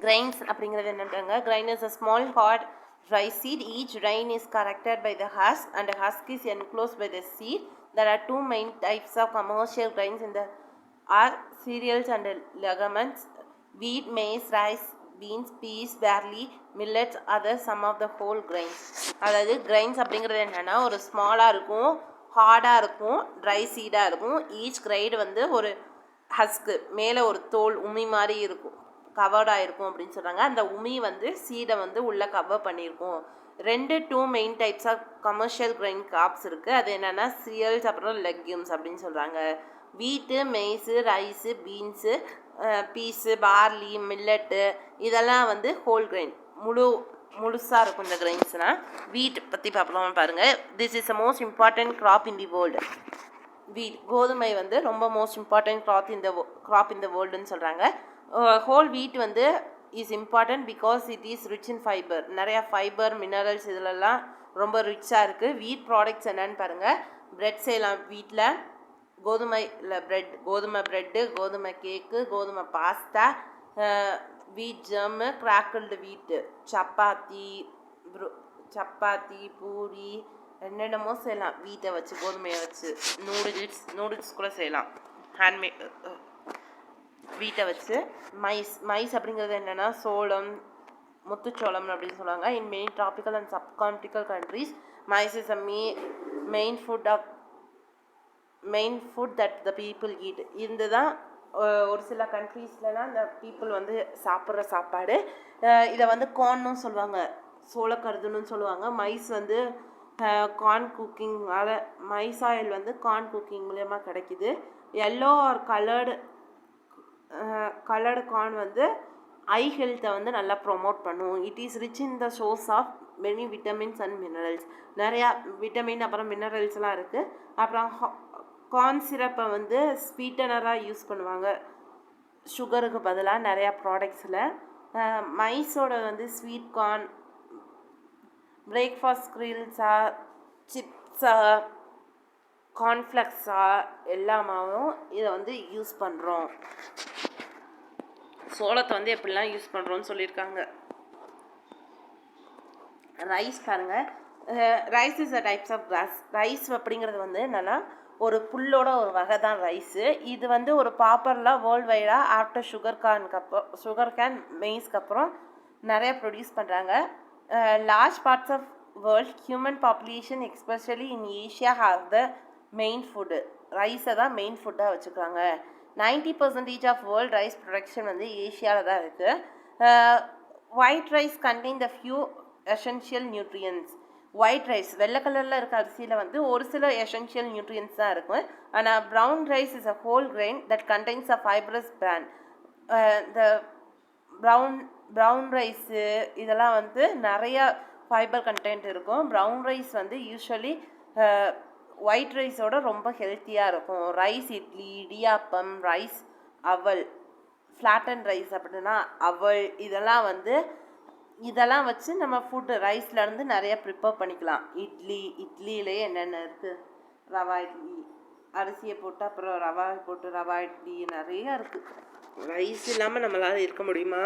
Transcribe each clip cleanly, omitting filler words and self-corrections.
Grains அப்படிங்கிறது என்னன்றாங்க. Grain is a small hard dry seed. Each grain is connected by the husk and the husk is enclosed by the seed. There are two main types of commercial grains in the are cereals and legumes. Wheat, maize, rice, beans, peas, barley, millets, others some of the whole grains. அதாவது grains அப்படிங்கிறது என்னென்னா ஒரு ஸ்மாலாக இருக்கும், ஹார்டாக இருக்கும், try சீடாக இருக்கும். Each கிரைடு வந்து ஒரு ஹஸ்க்கு மேலே ஒரு தோல் உமி மாதிரி இருக்கும், கவர்டாக இருக்கும் அப்படின்னு சொல்கிறாங்க. அந்த உமி வந்து சீடை வந்து உள்ளே கவர் பண்ணியிருக்கும். Two main types of commercial grain crops இருக்குது. அது என்னென்னா சீரியல்ஸ் அப்புறம் லெக்யூம்ஸ் அப்படின்னு சொல்கிறாங்க. Wheat, maize, rice, beans, peas, barley, millet இதெல்லாம் வந்து ஹோல் கிரைன், முழுசாக இருக்கும் இந்த கிரைன்ஸ்னால். வீட் பற்றி பார்ப்போம் பாருங்கள். This is the most important graph in the world. வீட் கோதுமை வந்து ரொம்ப மோஸ்ட் இம்பார்ட்டன்ட் கிராப் இந்த வேர்ல்டுன்னு சொல்கிறாங்க. ஹோல் வீட் வந்து is important because it is rich in fibre. நிறையா ஃபைபர், மினரல்ஸ் இதிலெல்லாம் ரொம்ப ரிச்சாக இருக்குது. வீட் ப்ராடக்ட்ஸ் என்னன்னு பாருங்கள். ப்ரெட் செய்யலாம் வீட்டில், கோதுமையில் ப்ரெட், கோதுமை ப்ரெட்டு, கோதுமை கேக்கு, கோதுமை பாஸ்தா, வீட் ஜெம்மு, கிராக்கிள்டு வீட்டு, சப்பாத்தி, பூரி, என்னென்னமோ செய்யலாம் வீட்டை வச்சு, கோதுமையை வச்சு. நூடுல்ஸ் கூட செய்யலாம் ஹேண்ட்மேட் வீட்டை வச்சு. மைஸ் அப்படிங்கிறது என்னென்னா சோளம், முத்துச்சோளம் அப்படின்னு சொல்லுவாங்க. இன் மெயின் ட்ராபிக்கல் அண்ட் சப்கான்டிக்கல் countries maize is a main food that the people eat. இதுதான் ஒரு சில கண்ட்ரீஸ்லலாம் இந்த பீப்புள் வந்து சாப்பிட்ற சாப்பாடு. இதை வந்து கார்னும் சொல்லுவாங்க, சோளக்கருதுன்னு சொல்லுவாங்க. மைஸ் வந்து கார்ன் குக்கிங்கால், மைஸ் ஆயில் வந்து கார்ன் குக்கிங் மூலயமா கிடைக்கிது. எல்லோ ஆர் கலர்டு கார்ன் வந்து ஐ ஹெல்த்தை வந்து நல்லா ப்ரொமோட் பண்ணும். It is rich in the source of many vitamins and minerals. நிறையா விட்டமின் அப்புறம் மினரல்ஸ்லாம் இருக்குது. அப்புறம் கார்ன் சிரப்பை வந்து ஸ்வீட்டனராக யூஸ் பண்ணுவாங்க சுகருக்கு பதிலாக நிறையா ப்ராடக்ட்ஸில். மைஸோட வந்து ஸ்வீட் கார்ன், பிரேக்ஃபாஸ்ட் கிரில்ஸா, சிப்ஸா, கார்ன்ஃப்ளெக்ஸா எல்லாமாவும் இதை வந்து யூஸ் பண்ணுறோம். சோளத்தை வந்து எப்படிலாம் யூஸ் பண்ணுறோன்னு சொல்லியிருக்காங்க. ரைஸ் பாருங்கள். Rice is a types of grass. Rice அப்படிங்கிறது வந்து என்னென்னா ஒரு புல்லோட ஒரு வகை தான் ரைஸு. இது வந்து ஒரு பாப்புலராக வேர்ல்டு வைடாக ஆஃப்டர் சுகர் கேன் மெய்ஸ்க்கு அப்புறம் நிறைய ப்ரொடியூஸ் பண்ணுறாங்க. Large parts of world human population especially in Asia have the main food. ரைஸை தான் மெயின் ஃபுட்டாக வச்சுக்கிறாங்க. 90% ஆஃப் வேர்ல்ட் ரைஸ் ப்ரொடக்ஷன் வந்து ஏஷியாவில் தான் இருக்குது. White rice contain the few essential nutrients. White rice வெள்ளை கலரில் இருக்க அரிசியில் வந்து ஒரு சில எசென்ஷியல் நியூட்ரியன்ஸ் தான் இருக்கும். ஆனால் brown rice is a whole grain that contains a fibrous brand. இந்த ப்ரௌன் ரைஸு இதெல்லாம் வந்து நிறையா ஃபைபர் கண்டென்ட் இருக்கும். ப்ரௌன் ரைஸ் வந்து யூஸ்வலி ஒயிட் ரைஸோட ரொம்ப ஹெல்த்தியாக இருக்கும். ரைஸ் இட்லி, இடியாப்பம், ரைஸ் அவல், ஃப்ளாட்டன் ரைஸ் அப்படின்னா அவல், இதெல்லாம் வச்சு நம்ம ஃபுட்டு ரைஸ்லேருந்து நிறைய ப்ரிப்பேர் பண்ணிக்கலாம். இட்லியிலே என்னென்ன இருக்குது, ரவா இட்லி, அரிசியை போட்டு அப்புறம் ரவா போட்டு ரவா இட்லி நிறையா இருக்குது. ரைஸ் இல்லாமல் நம்மளால் இருக்க முடியுமா?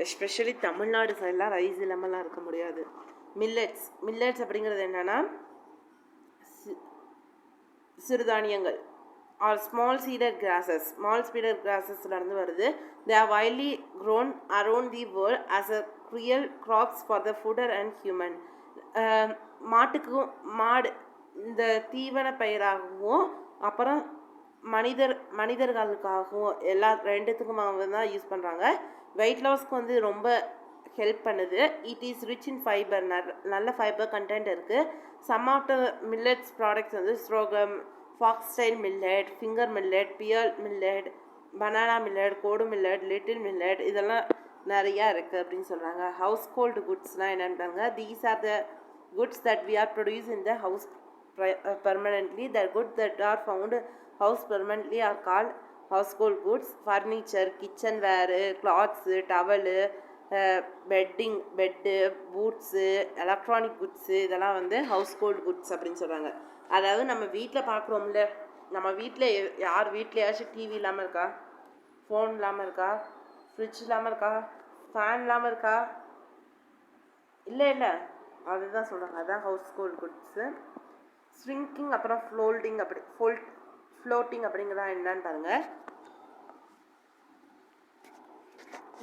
எஸ்பெஷலி தமிழ்நாடு சைடெலாம் ரைஸ் இல்லாமலாம் இருக்க முடியாது. மில்லட்ஸ் அப்படிங்கிறது என்னென்னா சிறுதானியங்கள் ஆர் ஸ்மால் சீடட் கிராசஸ்லேருந்து வருது. They are widely grown around the world as a real crops for the fodder and human. மாடு இந்த தீவன பயிராகவும் அப்புறம் மனிதர்களுக்காகவும் ரெண்டுத்துக்குமாக தான் யூஸ் பண்ணுறாங்க. வெயிட் லாஸ்க்கு வந்து ரொம்ப ஹெல்ப் பண்ணுது. It is rich in fibre, நல்ல ஃபைபர் கண்டென்ட் இருக்குது. Some of the millets products வந்து sorghum, foxtail millet, finger millet, pearl millet, banana millet, kodo millet, little millet இதெல்லாம் நிறையா இருக்குது அப்படின்னு சொல்கிறாங்க. ஹவுஸ் ஹோல்டு குட்ஸ்னால் என்னென்னு, these are the goods that we are produce in the house permanently. The goods that are found house permanently are called household goods. Furniture, kitchenware, cloths, towel, bed, boots, electronic goods இதெல்லாம் வந்து household goods அப்படின்னு சொல்கிறாங்க. அதாவது நம்ம வீட்டில் பார்க்குறோம்ல, நம்ம வீட்டில் யார் வீட்லையாச்சும் டிவி இல்லாமல் இருக்கா, ஃபோன் இல்லாமல் இருக்கா? ஃப்ரிட்ஜ் இல்லாமல் இருக்கா, ஃபேன் இல்லாமல் இருக்கா? இல்லை அதுதான் சொல்கிறாங்க. அதுதான் ஹவுஸ் ஹோல்ட் குட்ஸு. ஸ்ரிங்கிங் அப்புறம் ஃப்ளோட்டிங் அப்படிங்கிறதா என்னன்னு பாருங்கள்.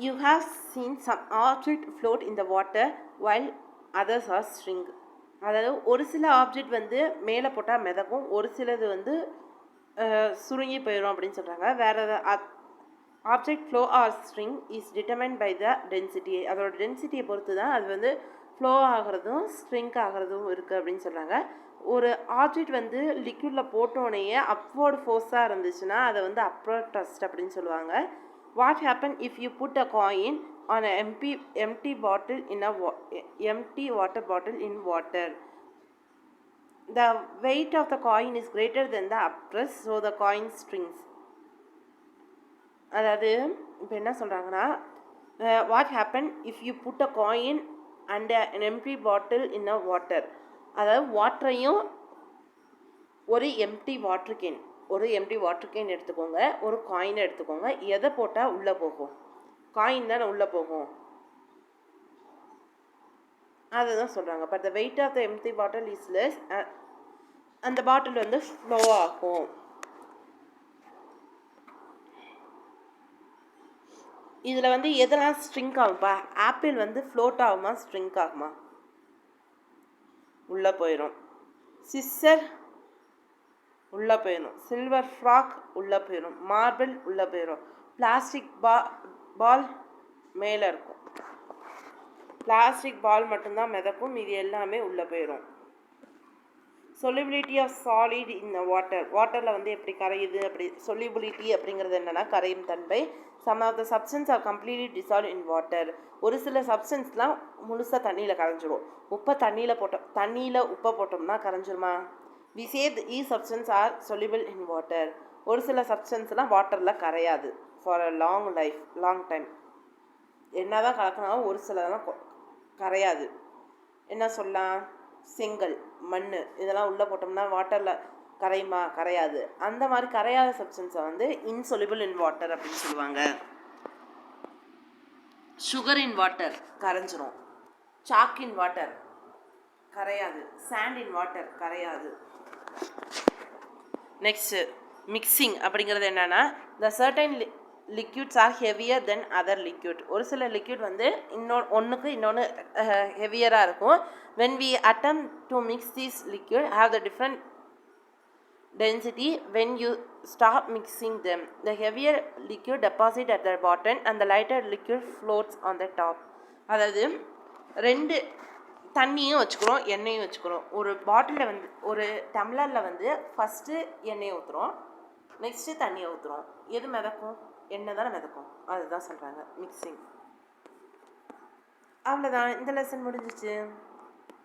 You have seen some object float in the water while others are shrink. அதாவது ஒரு சில ஆப்ஜெக்ட் வந்து மேலே போட்டால் மிதக்கும், ஒரு சிலது வந்து சுருங்கி போயிடும் அப்படின்னு சொல்கிறாங்க. வேறு ஆப்ஜெக்ட் ஃப்ளோ ஆர் ஸ்ட்ரிங் is determined by the density. அதோட டென்சிட்டியை பொறுத்து தான் அது வந்து ஃப்ளோ ஆகிறதும் ஸ்ட்ரிங்க் ஆகிறதும் இருக்குது அப்படின்னு சொல்கிறாங்க. ஒரு ஆப்ஜெக்ட் வந்து லிக்விடில் போட்டோடனேயே அப்வர்டு ஃபோர்ஸாக இருந்துச்சுன்னா அதை வந்து அப்வர்ட் த்ரஸ்ட் அப்படின்னு சொல்லுவாங்க. What happen if you put a coin on an empty bottle in empty water bottle in water? The weight of the coin is greater than the upthrust, so the coin strings. அதாவது இப்போ என்ன சொல்கிறாங்கன்னா, what happen if you put a coin and an empty bottle in a water? அதாவது வாட்டரையும் ஒரு empty water can எடுத்துக்கோங்க, ஒரு coin எடுத்துக்கோங்க. எதை போட்டால் உள்ளே போகும்? காயின் தானே உள்ளே போகும். அதுதான் சொல்கிறாங்க. But the weight of the empty bottle is less. அந்த பாட்டில் வந்து ஃப்ளோ ஆகும். இதில் வந்து எதெல்லாம் ஸ்ட்ரிங்க் ஆகும்ப்பா? ஆப்பிள் வந்து ஃப்ளோட் ஆகுமா, ஸ்ட்ரிங்க் ஆகுமா? உள்ளே போயிடும். சிஸ்ஸர் உள்ளே போயிடும். சில்வர் ஃப்ராக் உள்ளே போயிடும். மார்பிள் உள்ளே போயிடும். பிளாஸ்டிக் பால் மேலே இருக்கும். பிளாஸ்டிக் பால் மட்டும்தான் மிதக்கும், மீதி எல்லாமே உள்ளே போயிடும். சொலிபிலிட்டி ஆஃப் சாலிட் இன் வாட்டரில் வந்து எப்படி கரையுது? அப்படி சொலிபிலிட்டி அப்படிங்கிறது என்னென்னா கரையும் தன்மை. Some of the substance are completely dissolve in water. ஒரு சில சப்ஸ்டன்ஸ்லாம் முழுசாக தண்ணியில் கரைஞ்சிடும். தண்ணியில் உப்பை போட்டோம்னா கரைஞ்சிருமா? We say these substances are soluble in water. ஒரு சில சப்ஸ்டன்ஸ்லாம் வாட்டரில் கரையாது ஃபார் அ லாங் டைம். என்ன தான் கலக்கினாலும் ஒரு சிலதெல்லாம் கரையாது. என்ன சொல்லலாம்? செங்கல், மண் இதெல்லாம் உள்ளே போட்டோம்னா வாட்டரில் கரையுமா? கரையாது. அந்த மாதிரி கரையாத சப்ஸ்டன்ஸை வந்து இன்சொல்யூபிள் இன் வாட்டர் அப்படின்னு சொல்லுவாங்க. சுகர் இன் வாட்டர் கரைஞ்சிரும். சாக் இன் வாட்டர் கரையாது. சாண்ட் இன் வாட்டர் கரையாது. நெக்ஸ்ட்டு மிக்சிங் அப்படிங்கிறது என்னென்னா, the certain liquids are heavier then other liquid. ஒரு சில லிக்யூட் வந்து இன்னொன்று ஹெவியராக இருக்கும். when we attempt to mix these liquid have the different density. When you stop mixing them, the heavier liquid deposit at the bottom and the lighter liquid floats on the top. அதாவது ரெண்டு தண்ணியும் வச்சுக்கிறோம், எண்ணெயும் வச்சுக்கிறோம். ஒரு பாட்டிலில் வந்து ஒரு டம்ளரில் வந்து ஃபஸ்ட்டு எண்ணெயை ஊற்றுறோம், நெக்ஸ்ட்டு தண்ணியை ஊற்றுறோம். எது மிதக்கும்? எண்ணெய் தானே மிதக்கும். அதுதான் சொல்கிறாங்க மிக்சிங். அவ்வளோதான், இந்த லெசன் முடிஞ்சிச்சு.